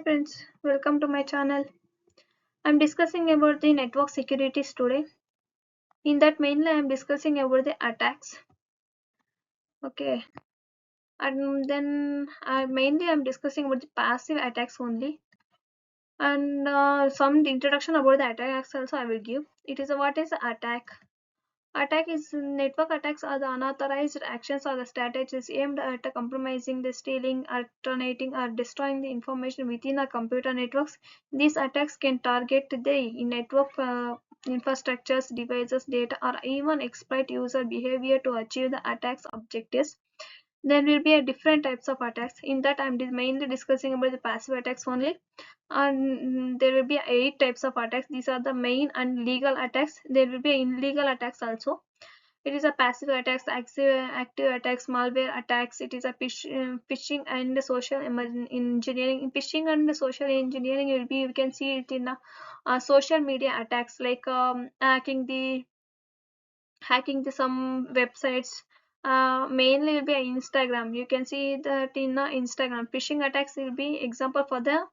friends, welcome to my channel. I'm discussing about the network securities today. In that mainly I'm discussing about the attacks. Okay. And then mainly I'm discussing about the passive attacks only. And some introduction about the attacks also I will give. It is what is the attack? Attack is network attacks are the unauthorized actions or the strategies aimed at compromising, the stealing, alternating, or destroying the information within a computer networks. These attacks can target the network infrastructures, devices, data, or even exploit user behavior to achieve the attack's objectives. There will be a different types of attacks. In that, I'm mainly discussing about the passive attacks only. And there will be 8 types of attacks. These are the main and legal attacks. There will be illegal attacks also. It is a passive attacks, active attacks, malware attacks. It is a phishing and social engineering. In phishing and social engineering, will be you can see it in social media attacks like hacking the some websites. Mainly will be Instagram. You can see that in Instagram. Phishing attacks will be example for the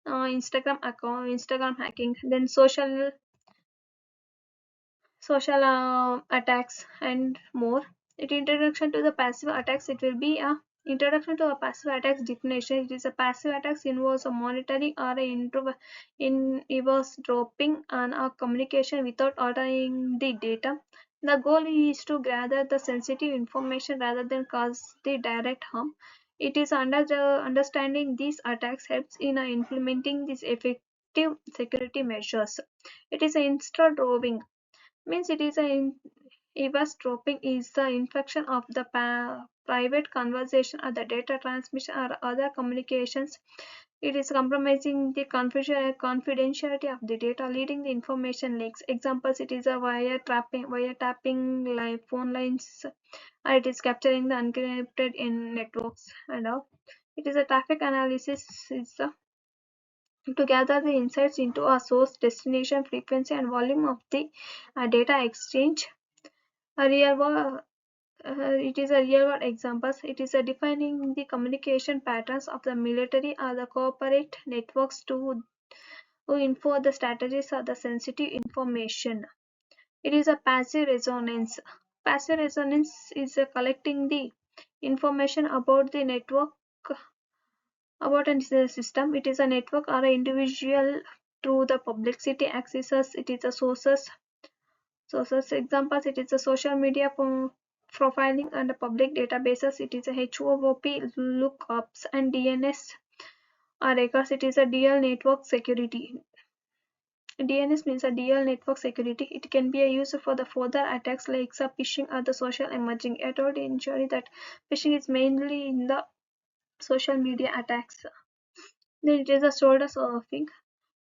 Instagram account, Instagram hacking. Then social attacks and more. It introduction to the passive attacks. It will be a introduction to a passive attacks definition. It is a passive attacks involves a monitoring or a in eavesdropping on a communication without altering the data. The goal is to gather the sensitive information rather than cause the direct harm. It is under the understanding these attacks helps in implementing these effective security measures. It is a install roving means it is a eavesdropping is the infection of the private conversation or the data transmission or other communications. It is compromising the confidentiality of the data, leading the information leaks. Examples: it is a wiretapping live phone lines, or it is capturing the unencrypted in networks and all. It is a traffic analysis. Is to gather the insights into a source, destination, frequency, and volume of the data exchange. A real world, it is a real world examples. It is a defining the communication patterns of the military or the corporate networks to info the strategies or the sensitive information. It is a passive resonance. Passive resonance is collecting the information about the network about a system. It is a network or an individual through the publicity accesses. It is a sources examples. It is a social media profiling and public databases. It is a HOOP lookups and DNS records. It is a dual network security. DNS means a dual network security. It can be used for the further attacks like phishing or the social emerging. I told initially that phishing is mainly in the social media attacks. Then it is a shoulder surfing.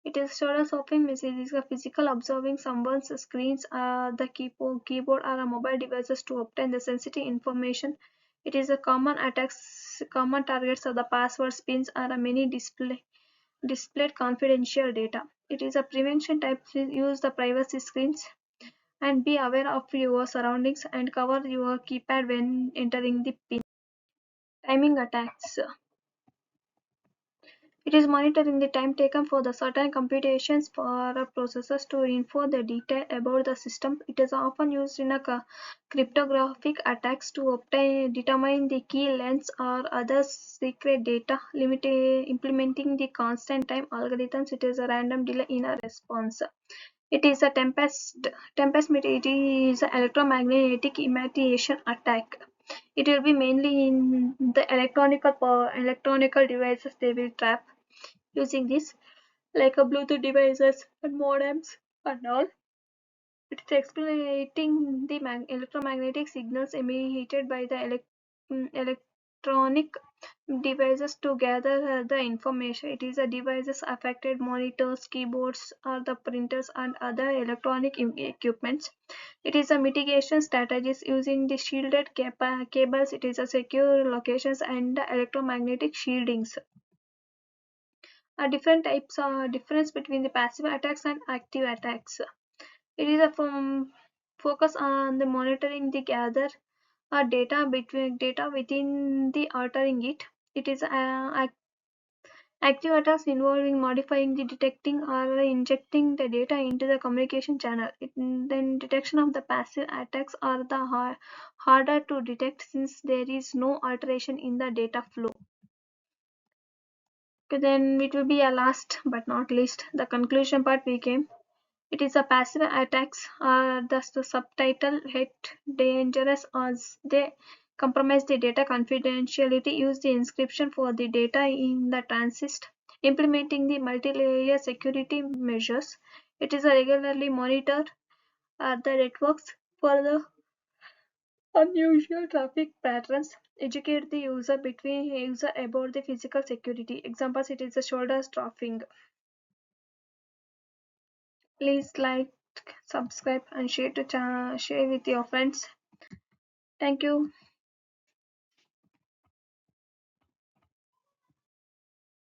It is shoulder surfing means it is a physical observing someone's screens, the keyboard or a mobile devices to obtain the sensitive information. It is a common targets of the passwords, pins, or a many displayed confidential data. It is a prevention type. Use the privacy screens and be aware of your surroundings and cover your keypad when entering the pin. Timing attacks. It is monitoring the time taken for the certain computations for processors to info the detail about the system. It is often used in a cryptographic attacks to determine the key lengths or other secret data. Implementing the constant time algorithms. It is a random delay in a response. It is a tempest. It is an electromagnetic imitation attack. It will be mainly in the electronical devices they will trap using this like a Bluetooth devices and modems and all. It is exploiting the electromagnetic signals emitted by the electronic devices to gather the information. It is a devices affected monitors, keyboards, or the printers and other electronic equipments. It is a mitigation strategies using the shielded cables. It is a secure locations and the electromagnetic shieldings. Different types are difference between the passive attacks and active attacks. It is a focus on the monitoring the gather data within the altering it. It is Active attacks involving modifying the detecting or injecting the data into the communication channel. Then detection of the passive attacks are the harder to detect since there is no alteration in the data flow. Okay, then it will be a last but not least, the conclusion part we came. It is a passive attacks thus the subtitle hit dangerous as they compromise the data confidentiality, use the encryption for the data in the transit, implementing the multi-layer security measures. It is a regularly monitored the networks for the unusual traffic patterns, educate the user between user about the physical security. Examples, it is a shoulder stuffing. Please like, subscribe, and share with your friends. Thank you.